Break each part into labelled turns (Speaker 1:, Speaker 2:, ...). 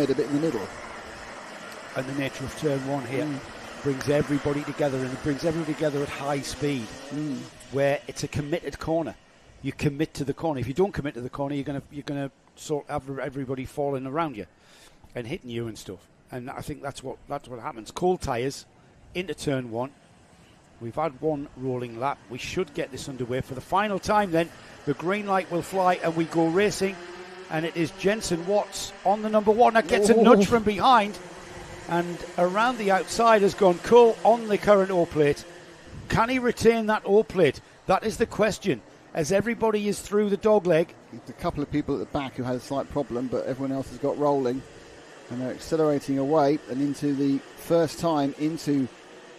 Speaker 1: a bit in the middle.
Speaker 2: And the nature of turn one here brings everybody together, and it brings everybody together at high speed, where it's a committed corner. You commit to the corner. If you don't commit to the corner, you're gonna sort of have everybody falling around you and hitting you and stuff. And I think that's what happens. Cold tyres into turn one. We've had one rolling lap. We should get this underway for the final time. Then the green light will fly and we go racing. And it is Jenson Watts on the number one. That gets a nudge from behind. And around the outside has gone Cole on the current O plate. Can he retain that O plate? That is the question. As everybody is through the dog leg.
Speaker 1: There's a couple of people at the back who had a slight problem, but everyone else has got rolling. And they're accelerating away and into the first time into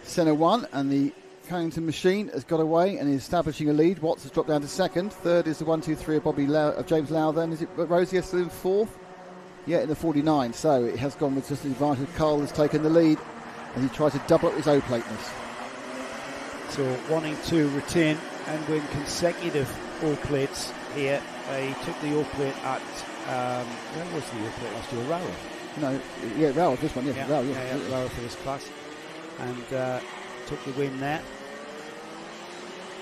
Speaker 1: centre one. And the Carrington machine has got away and is establishing a lead. Watts has dropped down to second. Third is the 1-2-3 of James Lowther. And is it Rosier still in fourth? Yeah, in the 49. So it has gone with just the advantage. Carl has taken the lead as he tries to double up his O-plateness.
Speaker 2: So wanting to retain and win consecutive O-plates here. He took the O-plate at, where was the O-plate last year? Rower?
Speaker 1: No, yeah, Rower, this one, yeah. Rower,
Speaker 2: Rower for this class. And took the win there.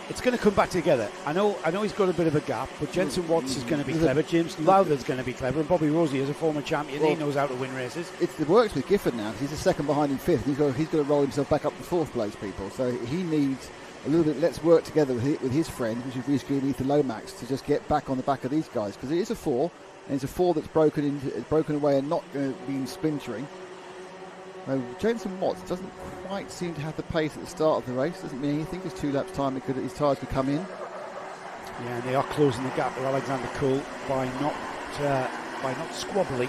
Speaker 2: It's going to come back together. I know he's got a bit of a gap, but Jenson Watts is going to be clever. James Lowther's going to be clever, and Bobby Rosier is a former champion. He knows how to win races.
Speaker 1: It works with Gifford now. He's a second behind in fifth. He's got to roll himself back up to fourth place, people. So he needs a little bit. Let's work together with his friend, which is Reece Green, Ethan Lomax, to just get back on the back of these guys, because it is a four, and it's a four that's broken away and not going to be splintering. Jenson Watts doesn't quite seem to have the pace at the start of the race. Doesn't mean anything. Just 2 laps time, his tyres could come in.
Speaker 2: Yeah, and they are closing the gap with Alexander Cole by not squabbling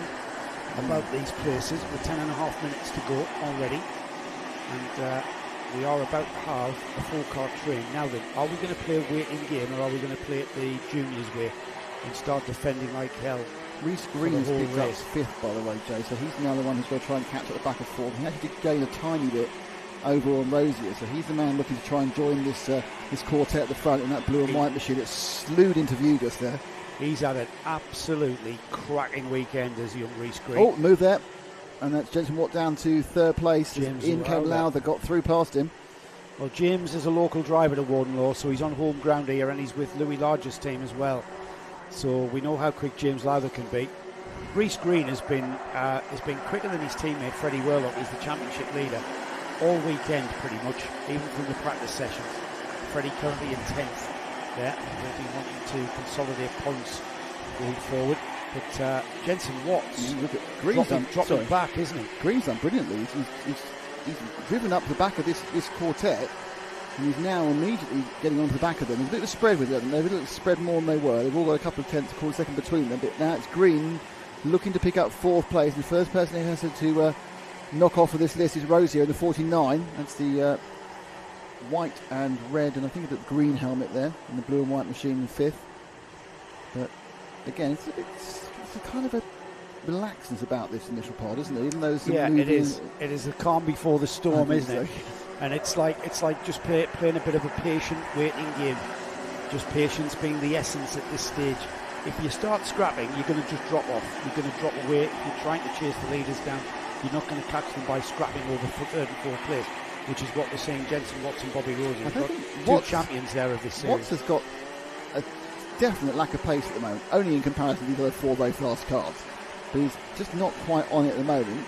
Speaker 2: about these places with 10.5 minutes to go already. And we are about to have a 4-car train. Now then, are we going to play a waiting game, or are we going to play it the juniors way and start defending like hell?
Speaker 1: Reece Green's picked up fifth, by the way, Joe, so he's now the one who's going to try and catch at the back of fourth. He actually did gain a tiny bit over on Rosier, so he's the man looking to try and join this quartet at the front in that blue and white machine that slewed into view just there.
Speaker 2: He's had an absolutely cracking weekend as young Reece Green.
Speaker 1: Oh, move there. And that's Jenson Watt down to third place. Ian Lowther got through past him.
Speaker 2: Well, James is a local driver to Warden Law, so he's on home ground here, and he's with Louis Larger's team as well. So we know how quick James Lowther can be. Reece Green has been quicker than his teammate Freddie Worlock. He's the championship leader all weekend, pretty much, even from the practice sessions. Freddie currently in 10th there. They'll be wanting to consolidate points going forward. But Jenson Watts dropping back, isn't he?
Speaker 1: Green's done brilliantly. He's driven up the back of this quartet. And he's now immediately getting onto the back of them. There's a bit of spread with them. They've a little spread more than they were. They've all got a couple of tenths, quarter second between them. But now it's Green looking to pick up fourth place. The first person who has to knock off of this list is Rosier in the 49. That's the white and red, and I think it's the green helmet there, and the blue and white machine in fifth. But again, it's a kind of a relaxedness about this initial pod, isn't it? Even though
Speaker 2: it is. It is the calm before the storm, isn't it? And it's like just playing a bit of a patient waiting game. Just patience being the essence at this stage. If you start scrapping, you're going to just drop off. You're going to drop away. If you're trying to chase the leaders down, you're not going to catch them by scrapping over third and fourth place, which is what we're seeing Jenson Watts and Bobby Rosier. We've got two champions there of this series.
Speaker 1: Watts has got a definite lack of pace at the moment, only in comparison to the other 4 very fast cars. But he's just not quite on it at the moment.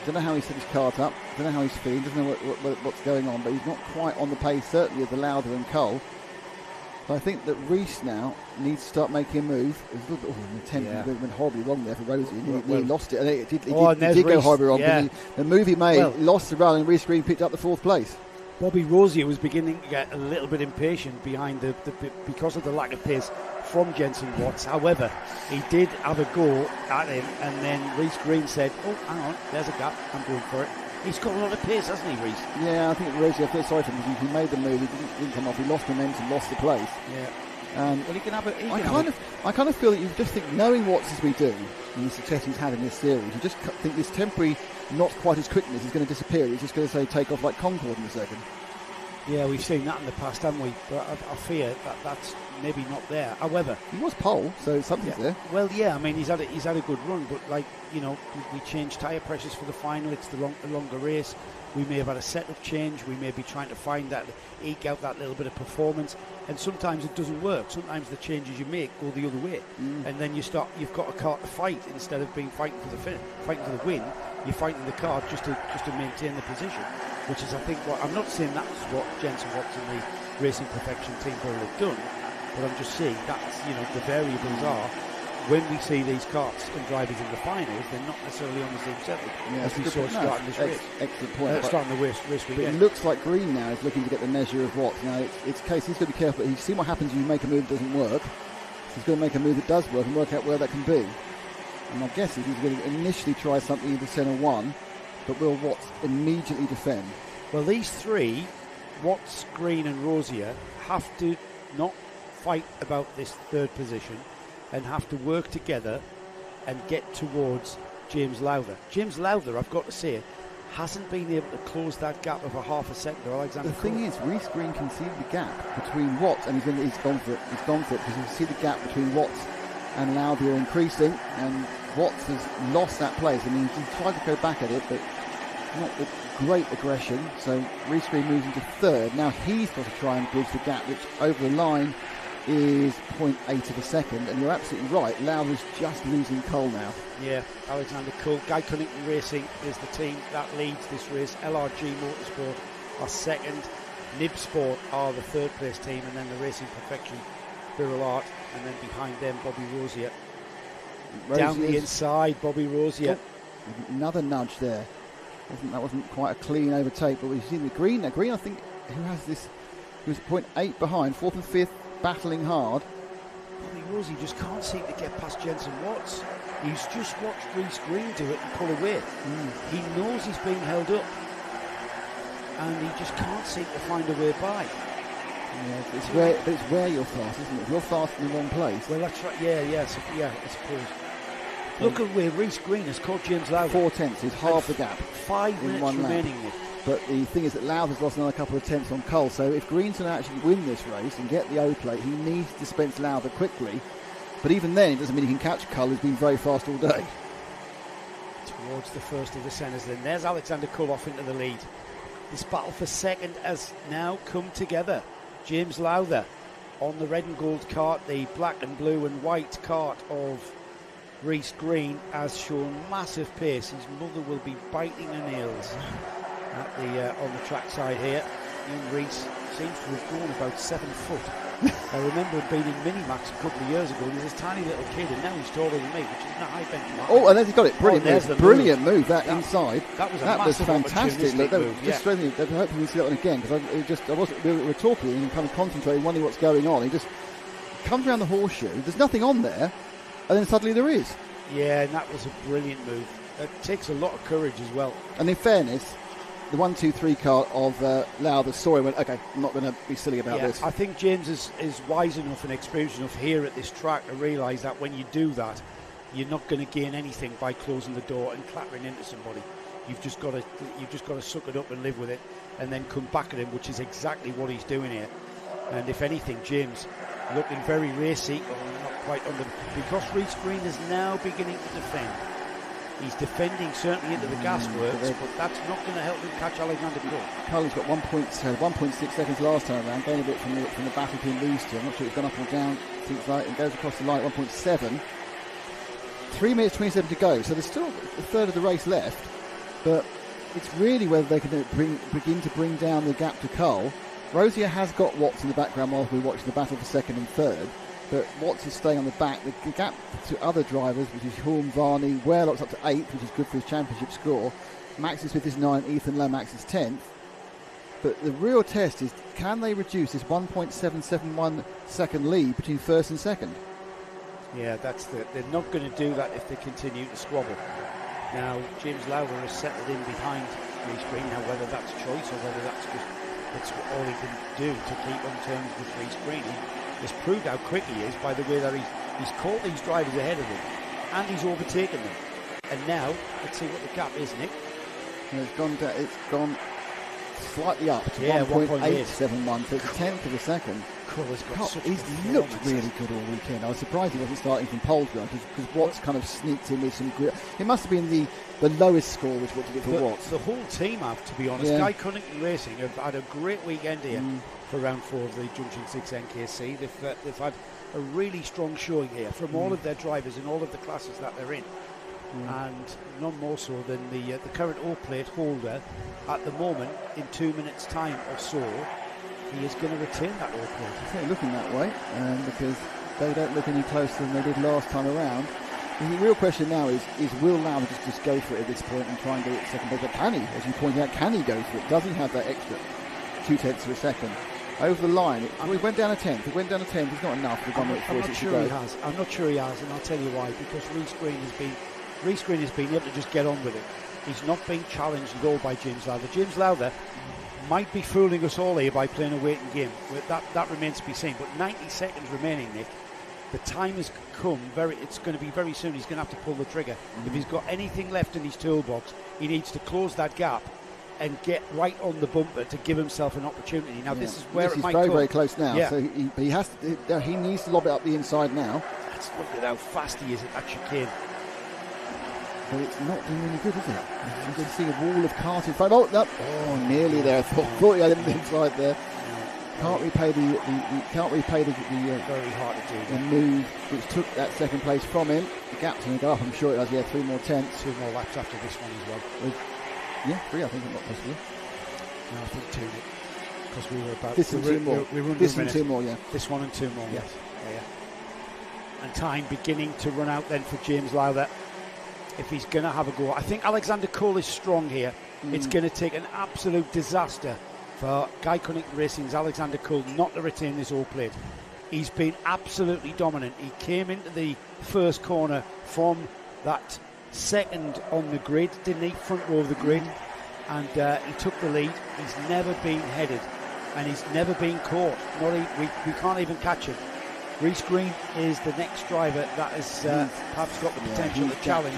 Speaker 1: Don't know how he set his cart up, don't know how he's feeling, doesn't know what's going on, but he's not quite on the pace, certainly, of the Lowther and Cole. So I think that Reece now needs to start making a move. It was a little bit, the attempt went horribly wrong there for Rosie. He lost it, and it did go horribly wrong.
Speaker 2: Yeah.
Speaker 1: The move he made, lost the run, and Reece Green picked up the fourth place.
Speaker 2: Bobby Rosier was beginning to get a little bit impatient behind because of the lack of pace from Jenson Watts. However, he did have a go at him, and then Reece Green said, "Oh, hang on, there's a gap. I'm going for it." He's got a lot of pace, hasn't he, Reece?
Speaker 1: Yeah, I think Rosier, I feel sorry for him because he made the move. He didn't come off. He lost momentum, lost the place.
Speaker 2: Yeah. Well, he can have a.
Speaker 1: I kind of feel that you just think, knowing Watts as we do, and the success he's had in this series, you just think this temporary, not quite as quickness is going to disappear. He's just going to take off like Concorde in a second.
Speaker 2: Yeah, we've seen that in the past, haven't we? But I fear that's maybe not there. However,
Speaker 1: he was pole, so something's there.
Speaker 2: Well, yeah, I mean, he's had a good run, but like, you know, we changed tyre pressures for the final. It's the longer race. We may have had a setup change. We may be trying to find that, eke out that little bit of performance, and sometimes it doesn't work. Sometimes the changes you make go the other way, and then you've got a car to fight instead of fighting for the win. You're fighting the car just to maintain the position, which is, I think, what I'm not saying that's what Jensen Watts and the Racing Perfection team will have done, but I'm just saying that's, you know, the variables are, when we see these karts and drivers in the finals, they're not necessarily on the same setup as we saw starting this race.
Speaker 1: Excellent point.
Speaker 2: Starting the race
Speaker 1: but it looks like Green now is looking to get the measure of what. Now, it's a case he's got to be careful. He's seen what happens when you make a move that doesn't work. So he's going to make a move that does work and work out where that can be. And my guess is he's going to initially try something in the centre one, but will Watts immediately defend?
Speaker 2: Well, these three, Watts, Green and Rosier, have to not fight about this third position and have to work together and get towards James Lowther. James Lowther, I've got to say, hasn't been able to close that gap of a half a second to Alexander
Speaker 1: The thing is, Reece Green can see the gap between Watts, and he's gone for it because you can see the gap between Watts and Lowther increasing, and Watts has lost that place. I mean, he tried to go back at it, but not with great aggression. So Reece Green moves into third. Now he's got to try and bridge the gap, which over the line is 0.8 of a second, and you're absolutely right, Lowther's just losing Cole now.
Speaker 2: Yeah, Alexander Cole. Guy Cunnington Racing is the team that leads this race. LRG Motorsport are second. Nib Sport are the third place team, and then the Racing Perfection, Viral Art, and then behind them Bobby Rosier. Down the inside, Bobby Rosier.
Speaker 1: Oh, another nudge there. That wasn't quite a clean overtake, but we've seen the Green. Now Green, I think, who has this, who's 0.8 behind, fourth and fifth, battling hard.
Speaker 2: Bobby Rosier just can't seem to get past Jensen Watts. He's just watched Reece Green do it and pull away. He knows he's being held up, and he just can't seem to find a way by.
Speaker 1: Yeah, it's where you're fast, isn't it? If you're fast in the wrong place.
Speaker 2: Well, that's right. Yeah, I suppose. Look at where Reece Green has caught James Lowther.
Speaker 1: 4 tenths is half the gap.
Speaker 2: 5 minutes remaining.
Speaker 1: But the thing is that Lowther's lost another couple of tenths on Cole. So if Green's going to actually win this race and get the O-plate, he needs to dispense Lowther quickly. But even then, it doesn't mean he can catch Cole, who's been very fast all day.
Speaker 2: Towards the first of the centres then. There's Alexander Cole off into the lead. This battle for second has now come together. James Lowther on the red and gold cart, the black and blue and white cart of Reece Green has shown massive pace. His mother will be biting her nails at the on the track side here. Young Reece seems to have grown about 7 foot. I remember him being in Minimax a couple of years ago. He was this tiny little kid, and now he's taller than me, which is not high benchmark.
Speaker 1: Oh, and then he got it. Brilliant move. That inside.
Speaker 2: That
Speaker 1: was fantastic. Look,
Speaker 2: move.
Speaker 1: Just strengthening. I hope we see that one again, because we were talking and kind of concentrating, wondering what's going on. He just comes around the horseshoe. There's nothing on there, and then suddenly there is.
Speaker 2: Yeah, and that was a brilliant move. It takes a lot of courage as well.
Speaker 1: And in fairness, the 1-2-3 car of Lowther saw him and went, okay, I'm not going to be silly about this.
Speaker 2: I think James is wise enough and experienced enough here at this track to realise that when you do that, you're not going to gain anything by closing the door and clattering into somebody. You've just got to suck it up and live with it, and then come back at him, which is exactly what he's doing here. And if anything, James looking very racy, not quite under, because Reece Green is now beginning to defend. He's defending certainly into the gasworks, but that's not going to help him catch Alexander Cole.
Speaker 1: Cole's got 1.6 seconds last time around, going a bit from the back between these two. I'm not sure it's gone up or down. Seems like it goes across the line at 1.7. 3 minutes 27 to go, so there's still a third of the race left, but it's really whether they can begin to bring down the gap to Cole. Rosier has got Watts in the background while we watch the battle for second and third, but Watts is staying on the back. The gap to other drivers, which is Horn, Varney, Wehrlock's up to 8th, which is good for his championship score. Maxi Smith is 9th, Ethan Lomax is 10th. But the real test is, can they reduce this 1.771 second lead between first and second?
Speaker 2: Yeah, they're not going to do that if they continue to squabble. Now, James Lowther has settled in behind Reece Green. Now, whether that's choice or whether that's all he can do to keep on terms with Reece Green. He's proved how quick he is by the way that he's caught these drivers ahead of him and he's overtaken them. And now, let's see what the gap is, Nick.
Speaker 1: It's gone slightly up to 1.871, so it's a tenth of a second. He's looked really good all weekend. I was surprised he wasn't starting from pole because Watts kind of sneaked in with some grip. It must have been the lowest score which what did it for Watts.
Speaker 2: The whole team have, to be honest. Guy Cunnington Racing have had a great weekend here for round 4 of the Junction 6 NKC. They've had a really strong showing here from all of their drivers in all of the classes that they're in. And none more so than the current O-plate holder at the moment. In 2 minutes' time or so, he is going to retain that O-plate.
Speaker 1: It's looking that way because they don't look any closer than they did last time around. And the real question now is will Lauer just go for it at this point and try and get it second place? But can he, as you pointed out, can he go for it? Does he have that extra 0.2 of a second? Over the line, it went down a tenth. It went down a tenth. It's not enough for
Speaker 2: I'm not sure he has. I'm not sure he has, and I'll tell you why. Because Reece Green has been able to just get on with it. He's not being challenged at all by James Lowther. James Lowther might be fooling us all here by playing a waiting game. That remains to be seen. But 90 seconds remaining, Nick. The time has come. It's going to be very soon. He's going to have to pull the trigger. If he's got anything left in his toolbox, he needs to close that gap and get right on the bumper to give himself an opportunity. Now, this is where it might
Speaker 1: very,
Speaker 2: come.
Speaker 1: very close now. Yeah. So he has to, he needs to lob it up the inside now.
Speaker 2: Look at how fast he is at that chicane.
Speaker 1: But it's not doing any good, is it? You can see a wall of cars in front. Oh, nearly there. I thought he had him inside there. Can't repay the
Speaker 2: very hard to do
Speaker 1: the move which took that second place from him. The gap's going to go up. I'm sure it has. 3 more tenths.
Speaker 2: 2 more laps after this one as well.
Speaker 1: 3, I think, not possibly.
Speaker 2: No, I think 2, because we were about
Speaker 1: this and 2 more.
Speaker 2: We were
Speaker 1: this and 2 more, yeah.
Speaker 2: This one and 2 more.
Speaker 1: Yes.
Speaker 2: Yeah. And time beginning to run out then for James Lowther. If he's going to have a go, I think Alexander Cole is strong here. It's going to take an absolute disaster for Guy Cunnington Racing's Alexander Cole not to retain this O-plate. He's been absolutely dominant. He came into the first corner from that second on the grid, didn't he? Front row of the grid, and he took the lead. He's never been headed, and he's never been caught. We can't even catch him. Reece Green is the next driver that has perhaps got the potential to challenge.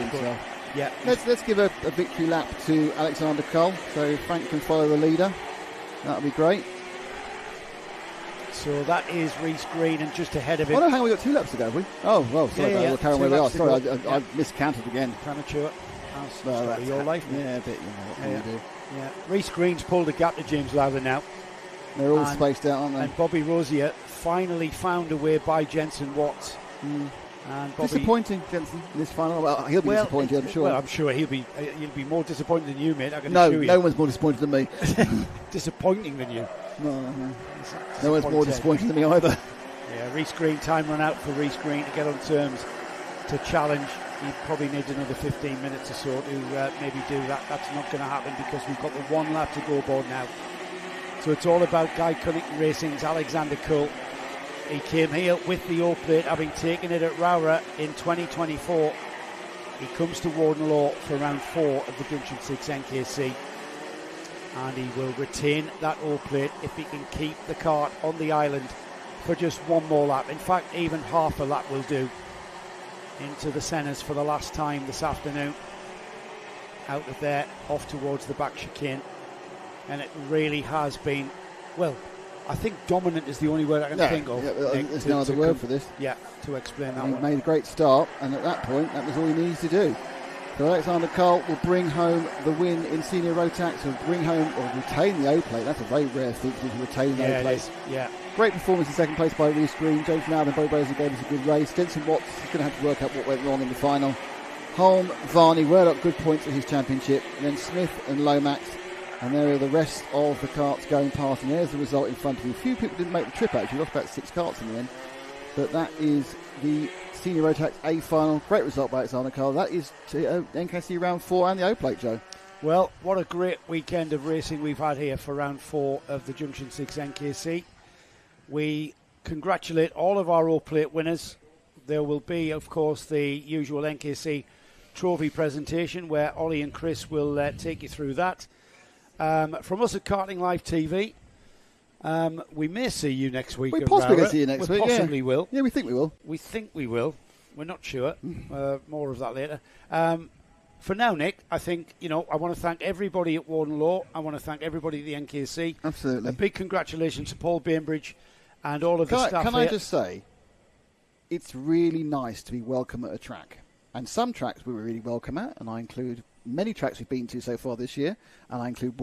Speaker 1: Let's give a victory lap to Alexander Cole, so Frank can follow the leader. That would be great.
Speaker 2: So that is Reece Green, and just ahead of him.
Speaker 1: Oh no, hang on, we got 2 laps to go, have we? Oh, well, sorry, we'll carry on where we are. Sorry, I miscounted again.
Speaker 2: Premature. That's your life.
Speaker 1: Yeah, a bit, what can we do?
Speaker 2: Yeah. Reece Green's pulled a gap to James Lowther now.
Speaker 1: They're all spaced out, aren't they?
Speaker 2: And Bobby Rosier finally found a way by Jensen Watts. And Bobby,
Speaker 1: disappointing, Jensen, in this final. Well, he'll be disappointed, I'm sure.
Speaker 2: Well, I'm sure he'll be more disappointed than you, mate. I can assure you.
Speaker 1: No one's more disappointed than me.
Speaker 2: Disappointing than you.
Speaker 1: No one's more disappointed than me either.
Speaker 2: Yeah, Reece Green, time run out for Reece Green to get on terms to challenge. He probably needs another 15 minutes or so to maybe do that. That's not going to happen because we've got the 1 lap to go aboard now. So it's all about Guy Cunnington Racing's Alexander Cole. He came here with the O-plate, having taken it at Rowrah in 2024. He comes to Warden Law for round 4 of the Junction 6 NKC. And he will retain that O-plate if he can keep the kart on the island for just 1 more lap. In fact, even half a lap will do. Into the centres for the last time this afternoon. Out of there, off towards the back chicane. And it really has been, well, I think dominant is the only word I can think of.
Speaker 1: There's no other word for this.
Speaker 2: Yeah, to explain that
Speaker 1: he
Speaker 2: one.
Speaker 1: Made a great start, and at that point, that was all he needs to do. So Alexander Cole will bring home the win in Senior Rotax, will bring home or retain the O-plate. That's a very rare thing to retain the O-plate.
Speaker 2: Yeah.
Speaker 1: Great performance in second place by Reece Green. James Lowther and Bobby Rosier gave us a good race. Jensen Watts is going to have to work out what went wrong in the final. Holm, Varney were up good points at his championship. And then Smith and Lomax. And there are the rest of the karts going past. And there's the result in front of you. A few people didn't make the trip, actually. Lost about 6 karts in the end. But that is the Senior Rotax A final. Great result by Alexander Cole. That is to NKC round 4 and the O-plate, Joe.
Speaker 2: Well, what a great weekend of racing we've had here for round 4 of the Junction 6 NKC. We congratulate all of our O-plate winners. There will be, of course, the usual NKC trophy presentation where Ollie and Chris will take you through that. From us at Karting Live TV, we may see you next week.
Speaker 1: We possibly going to see you next week.
Speaker 2: Possibly will.
Speaker 1: Yeah, we think we will.
Speaker 2: We think we will. We're not sure. More of that later. for now, Nick, I think, I want to thank everybody at Warden Law. I want to thank everybody at the NKC.
Speaker 1: Absolutely.
Speaker 2: A big congratulations to Paul Bainbridge and all of the staff
Speaker 1: Can
Speaker 2: here.
Speaker 1: I just say, it's really nice to be welcome at a track. And some tracks we were really welcome at, and I include many tracks we've been to so far this year, and I include